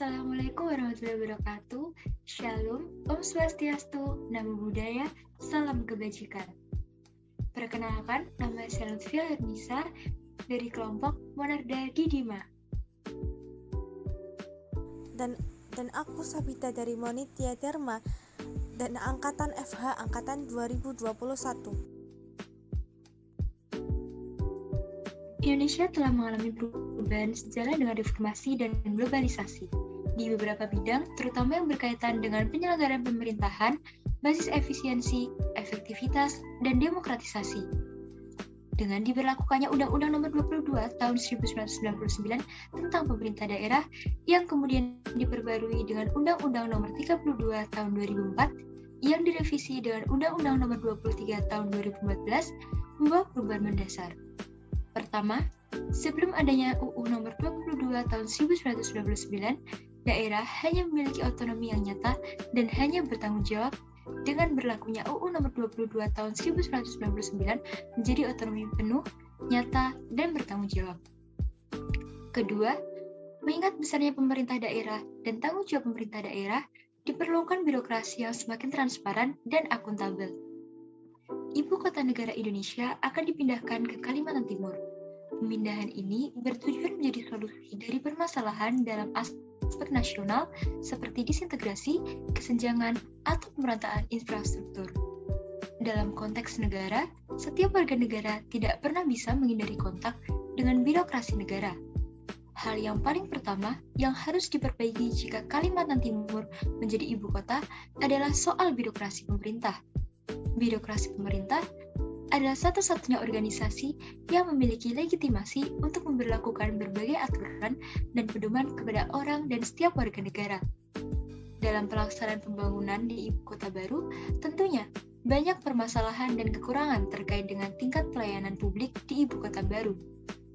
Assalamualaikum warahmatullahi wabarakatuh. Shalom, Om Swastiastu, Namo Buddhaya, Salam Kebajikan. Perkenalkan, nama saya Lutfia Hernisa dari kelompok Monarda Didima. Dan aku Sabita dari Monitia Dharma dan Angkatan FH Angkatan 2021. Indonesia telah mengalami perubahan sejalan dengan reformasi dan globalisasi. Di beberapa bidang, terutama yang berkaitan dengan penyelenggaraan pemerintahan, basis efisiensi, efektivitas, dan demokratisasi. Dengan diberlakukannya Undang-Undang Nomor 22 Tahun 1999 tentang Pemerintah Daerah yang kemudian diperbarui dengan Undang-Undang Nomor 32 Tahun 2004 yang direvisi dengan Undang-Undang Nomor 23 Tahun 2014 membawa perubahan mendasar. Pertama, sebelum adanya UU Nomor 22 Tahun 1999, daerah hanya memiliki otonomi yang nyata dan hanya bertanggung jawab. Dengan berlakunya UU Nomor 22 Tahun 1999 menjadi otonomi penuh, nyata, dan bertanggung jawab. Kedua, mengingat besarnya pemerintah daerah dan tanggung jawab pemerintah daerah, diperlukan birokrasi yang semakin transparan dan akuntabel. Ibu kota negara Indonesia akan dipindahkan ke Kalimantan Timur. Pemindahan ini bertujuan menjadi solusi dari permasalahan dalam aspek nasional seperti disintegrasi, kesenjangan, atau pemerataan infrastruktur. Dalam konteks negara, setiap warga negara tidak pernah bisa menghindari kontak dengan birokrasi negara. Hal yang paling pertama yang harus diperbaiki jika Kalimantan Timur menjadi ibu kota adalah soal birokrasi pemerintah. Birokrasi pemerintah adalah satu-satunya organisasi yang memiliki legitimasi untuk memberlakukan berbagai aturan dan pedoman kepada orang dan setiap warga negara. Dalam pelaksanaan pembangunan di ibu kota baru, tentunya banyak permasalahan dan kekurangan terkait dengan tingkat pelayanan publik di ibu kota baru.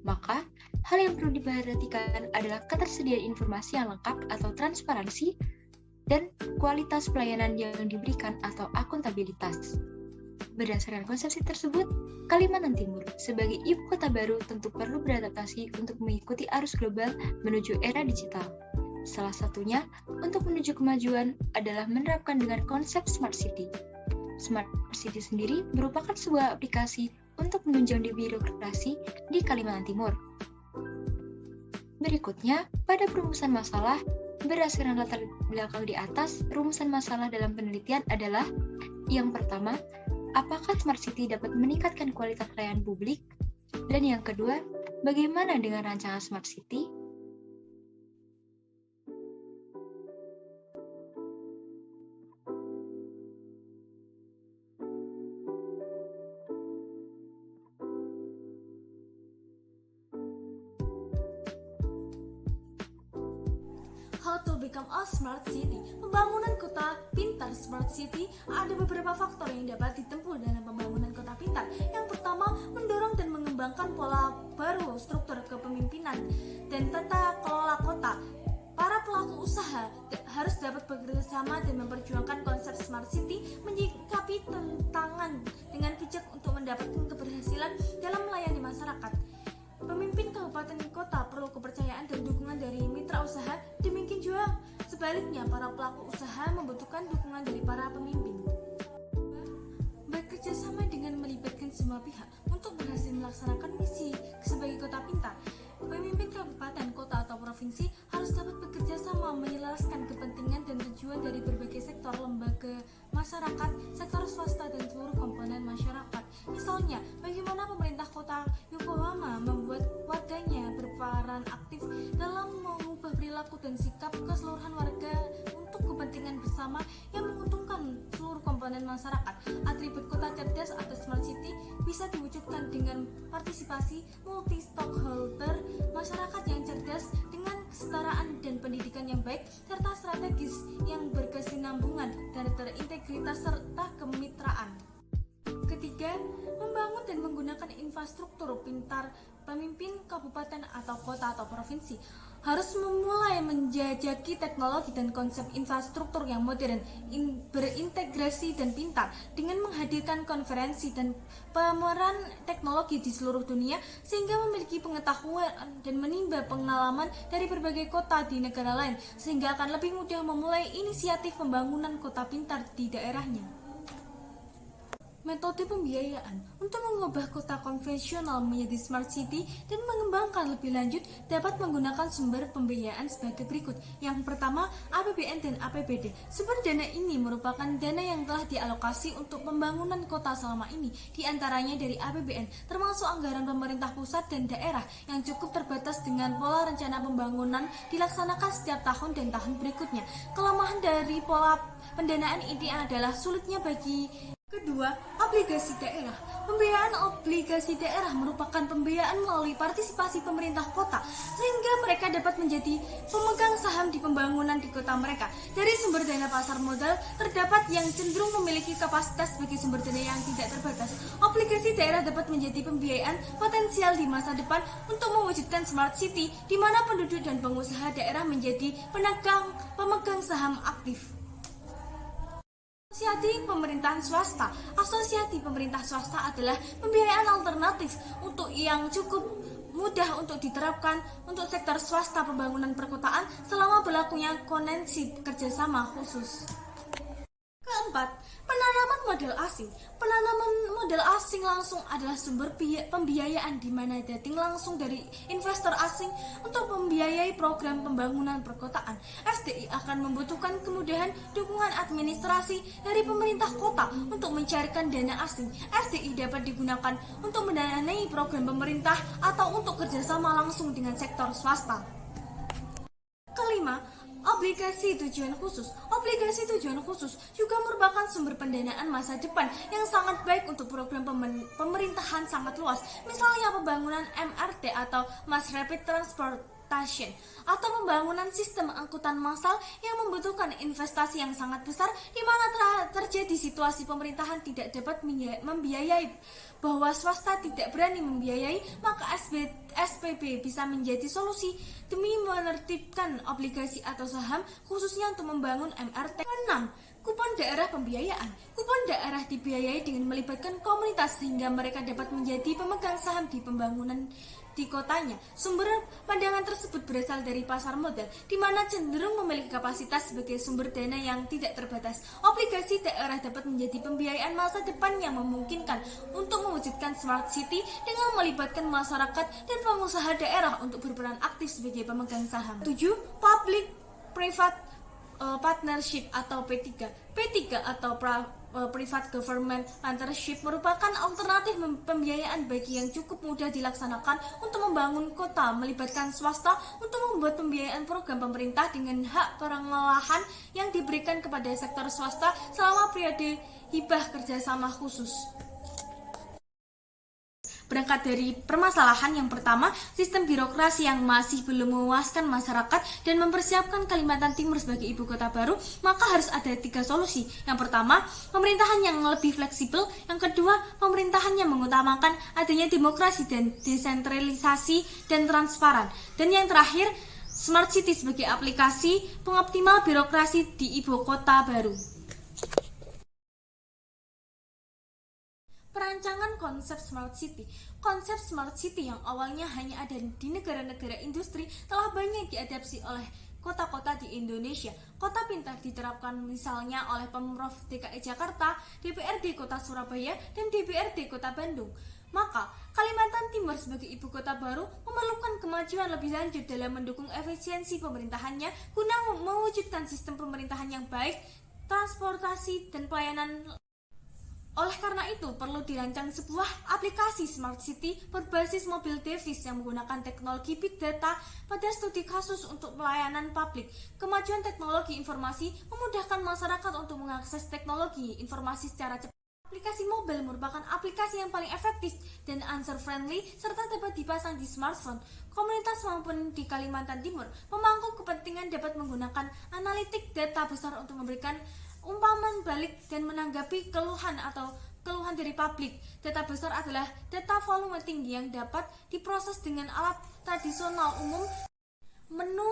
Maka, hal yang perlu diperhatikan adalah ketersediaan informasi yang lengkap atau transparansi dan kualitas pelayanan yang diberikan atau akuntabilitas. Berdasarkan konsepsi tersebut, Kalimantan Timur sebagai ibu kota baru tentu perlu beradaptasi untuk mengikuti arus global menuju era digital. Salah satunya untuk menuju kemajuan adalah menerapkan dengan konsep Smart City. Smart City sendiri merupakan sebuah aplikasi untuk menunjang di birokrasi di Kalimantan Timur. Berikutnya, pada perumusan masalah, berdasarkan latar belakang di atas, rumusan masalah dalam penelitian adalah yang pertama, apakah Smart City dapat meningkatkan kualitas pelayanan publik? Dan yang kedua, bagaimana dengan rancangan Smart City? How to become a smart city? Pembangunan kota pintar smart city ada beberapa faktor yang dapat ditempuh dalam pembangunan kota pintar. Yang pertama, mendorong dan mengembangkan pola baru struktur kepemimpinan dan tata kelola kota. Para pelaku usaha harus dapat bekerja sama dan memperjuangkan konsep smart city, menyikapi tantangan dengan bijak untuk mendapatkan keberhasilan dalam melayani masyarakat. Pemimpin kabupaten kota perlu kepercayaan dan dukungan dari mitra usaha, demikian juga sebaliknya para pelaku usaha membutuhkan dukungan dari para pemimpin. Bekerja sama dengan melibatkan semua pihak untuk berhasil melaksanakan misi sebagai kota pintar. Pemimpin kabupaten, kota, atau provinsi harus dapat bekerja sama menyelaraskan kepentingan dan tujuan dari berbagai sektor lembaga masyarakat, sektor swasta, dan seluruh komponen masyarakat. Misalnya, bagaimana pemerintah kota Yokohama membuat warganya berperan aktif dalam mengubah perilaku dan sikap keseluruhan warga untuk kepentingan bersama yang menguntungkan seluruh komponen masyarakat. Atribut kota cerdas atau smart city bisa diwujudkan dengan partisipasi multi-stakeholder, masyarakat yang cerdas dengan kesetaraan dan pendidikan yang baik, serta strategis yang berkesinambungan dan terintegritas serta kemitraan. Ketiga, membangun dan menggunakan infrastruktur pintar. Pemimpin pemimpin kabupaten atau kota atau provinsi harus memulai menjajaki teknologi dan konsep infrastruktur yang modern, berintegrasi dan pintar dengan menghadirkan konferensi dan pameran teknologi di seluruh dunia sehingga memiliki pengetahuan dan menimba pengalaman dari berbagai kota di negara lain sehingga akan lebih mudah memulai inisiatif pembangunan kota pintar di daerahnya. Metode pembiayaan untuk mengubah kota konvensional menjadi smart city dan mengembangkan lebih lanjut dapat menggunakan sumber pembiayaan sebagai berikut. Yang pertama, APBN dan APBD. Sumber dana ini merupakan dana yang telah dialokasi untuk pembangunan kota selama ini, diantaranya dari APBN, termasuk anggaran pemerintah pusat dan daerah yang cukup terbatas dengan pola rencana pembangunan dilaksanakan setiap tahun dan tahun berikutnya. Kelemahan dari pola pendanaan ini adalah sulitnya bagi. Kedua, obligasi daerah. Pembiayaan obligasi daerah merupakan pembiayaan melalui partisipasi pemerintah kota sehingga mereka dapat menjadi pemegang saham di pembangunan di kota mereka. Dari sumber dana pasar modal, terdapat yang cenderung memiliki kapasitas sebagai sumber dana yang tidak terbatas. Obligasi daerah dapat menjadi pembiayaan potensial di masa depan untuk mewujudkan smart city di mana penduduk dan pengusaha daerah menjadi pemegang saham aktif. Asosiasi pemerintahan swasta. Asosiasi pemerintah swasta adalah pembiayaan alternatif untuk yang cukup mudah untuk diterapkan untuk sektor swasta pembangunan perkotaan selama berlakunya konvensi kerjasama khusus. Keempat, penanaman modal asing. Penanaman modal asing langsung adalah sumber pembiayaan di mana datang langsung dari investor asing untuk membiayai program pembangunan perkotaan. FDI akan membutuhkan kemudahan dukungan administrasi dari pemerintah kota untuk mencarikan dana asing. FDI dapat digunakan untuk mendanai program pemerintah atau untuk kerjasama langsung dengan sektor swasta. Kelima, obligasi tujuan khusus. Obligasi tujuan khusus juga merupakan sumber pendanaan masa depan yang sangat baik untuk program pemerintahan sangat luas. Misalnya pembangunan MRT atau Mass Rapid Transportation atau pembangunan sistem angkutan massal yang membutuhkan investasi yang sangat besar di mana terjadi situasi pemerintahan tidak dapat membiayai bahwa swasta tidak berani membiayai, maka SPB bisa menjadi solusi demi menertibkan obligasi atau saham khususnya untuk membangun MRT. 6. Kupon daerah pembiayaan. Kupon daerah dibiayai dengan melibatkan komunitas sehingga mereka dapat menjadi pemegang saham di pembangunan di kotanya. Sumber pandangan tersebut berasal dari pasar modal, di mana cenderung memiliki kapasitas sebagai sumber dana yang tidak terbatas. Obligasi daerah dapat menjadi pembiayaan masa depan yang memungkinkan untuk mewujudkan smart city dengan melibatkan masyarakat dan pengusaha daerah untuk berperan aktif sebagai pemegang saham. 7. Public Private Partnership atau P3. P3 atau Private Government Partnership merupakan alternatif pembiayaan bagi yang cukup mudah dilaksanakan untuk membangun kota, melibatkan swasta untuk membuat pembiayaan program pemerintah dengan hak pengolahan yang diberikan kepada sektor swasta selama periode hibah kerjasama khusus. Berangkat dari permasalahan yang pertama, sistem birokrasi yang masih belum memuaskan masyarakat dan mempersiapkan Kalimantan Timur sebagai ibu kota baru, maka harus ada 3 solusi. Yang pertama, pemerintahan yang lebih fleksibel. Yang kedua, pemerintahan yang mengutamakan adanya demokrasi dan desentralisasi dan transparan. Dan yang terakhir, Smart City sebagai aplikasi pengoptimal birokrasi di ibu kota baru. Perancangan konsep Smart City. Konsep Smart City yang awalnya hanya ada di negara-negara industri telah banyak diadaptasi oleh kota-kota di Indonesia. Kota pintar diterapkan misalnya oleh Pemprov DKI Jakarta, DPRD Kota Surabaya, dan DPRD Kota Bandung. Maka, Kalimantan Timur sebagai ibu kota baru memerlukan kemajuan lebih lanjut dalam mendukung efisiensi pemerintahannya guna mewujudkan sistem pemerintahan yang baik, transportasi, dan pelayanan. Oleh karena itu, perlu dirancang sebuah aplikasi Smart City berbasis mobil device yang menggunakan teknologi Big Data pada studi kasus untuk pelayanan publik. Kemajuan teknologi informasi memudahkan masyarakat untuk mengakses teknologi informasi secara cepat. Aplikasi mobil merupakan aplikasi yang paling efektif dan user-friendly serta dapat dipasang di smartphone. Komunitas maupun di Kalimantan Timur, pemangku kepentingan dapat menggunakan analitik data besar untuk memberikan umpaman balik dan menanggapi keluhan atau keluhan dari publik. Data besar adalah data volume tinggi yang dapat diproses dengan alat tradisional umum, menu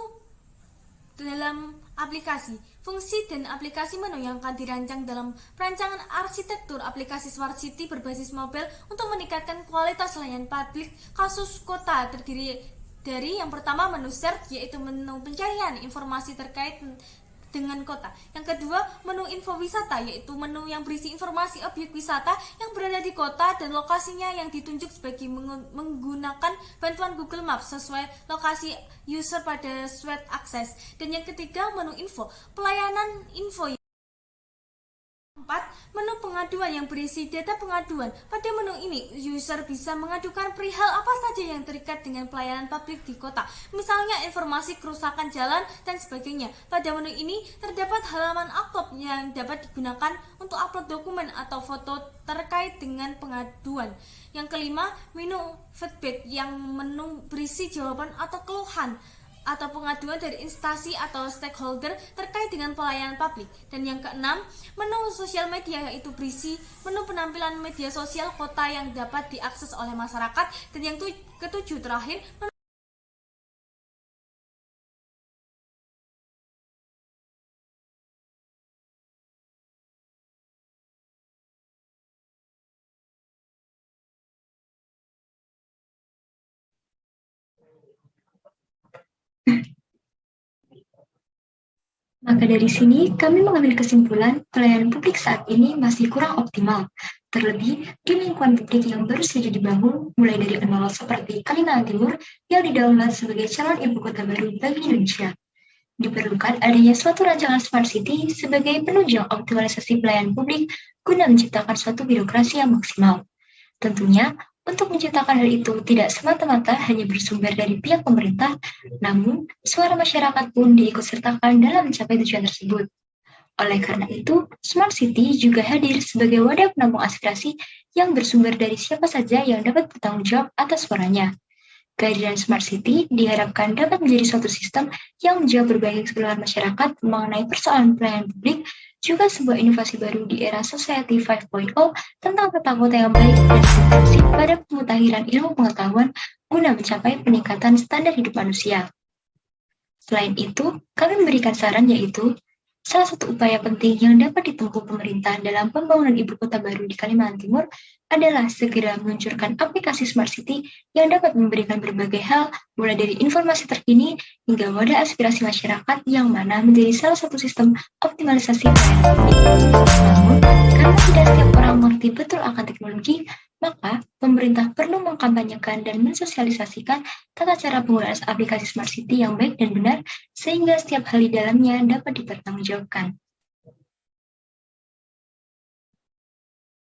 dalam aplikasi. Fungsi dan aplikasi menu yang akan dirancang dalam perancangan arsitektur aplikasi Smart City berbasis mobile untuk meningkatkan kualitas layanan publik. Kasus kota terdiri dari yang pertama menu search, yaitu menu pencarian informasi terkait dengan kota. Yang kedua, menu info wisata, yaitu menu yang berisi informasi objek wisata yang berada di kota dan lokasinya yang ditunjuk sebagai menggunakan bantuan Google Maps sesuai lokasi user pada suite akses. Dan yang ketiga, menu info, pelayanan info. 4. Menu pengaduan yang berisi data pengaduan. Pada menu ini, user bisa mengadukan perihal apa saja yang terikat dengan pelayanan publik di kota, misalnya informasi kerusakan jalan dan sebagainya. Pada menu ini terdapat halaman upload yang dapat digunakan untuk upload dokumen atau foto terkait dengan pengaduan. Yang kelima, menu feedback yang menu berisi jawaban atau keluhan atau pengaduan dari instansi atau stakeholder terkait dengan pelayanan publik. Dan yang keenam, menu sosial media, yaitu berisi menu penampilan media sosial kota yang dapat diakses oleh masyarakat. Dan yang ketujuh terakhir, Maka dari sini, kami mengambil kesimpulan pelayanan publik saat ini masih kurang optimal, terlebih di lingkungan publik yang baru saja dibangun, mulai dari nol seperti Kalimantan Timur yang didaulat sebagai calon ibu kota baru bagi Indonesia. Diperlukan adanya suatu rancangan Smart City sebagai penunjang optimalisasi pelayanan publik guna menciptakan suatu birokrasi yang maksimal. Tentunya, untuk menciptakan hal itu tidak semata-mata hanya bersumber dari pihak pemerintah, namun suara masyarakat pun diikutsertakan dalam mencapai tujuan tersebut. Oleh karena itu, Smart City juga hadir sebagai wadah penampung aspirasi yang bersumber dari siapa saja yang dapat bertanggung jawab atas suaranya. Kehadiran Smart City diharapkan dapat menjadi suatu sistem yang menjawab berbagai keluhan masyarakat mengenai persoalan pelayanan publik, juga sebuah inovasi baru di era Society 5.0 tentang tata kota yang baik dan inklusif pada pemutakhiran ilmu pengetahuan guna mencapai peningkatan standar hidup manusia. Selain itu, kami memberikan saran yaitu salah satu upaya penting yang dapat ditempuh pemerintah dalam pembangunan ibu kota baru di Kalimantan Timur adalah segera meluncurkan aplikasi Smart City yang dapat memberikan berbagai hal, mulai dari informasi terkini hingga wadah aspirasi masyarakat yang mana menjadi salah satu sistem optimalisasi pelayanan publik. Namun, karena tidak setiap orang mengerti betul akan teknologi, maka pemerintah perlu mengkampanyekan dan mensosialisasikan tata cara penggunaan aplikasi Smart City yang baik dan benar, sehingga setiap hal di dalamnya dapat dipertanggungjawabkan.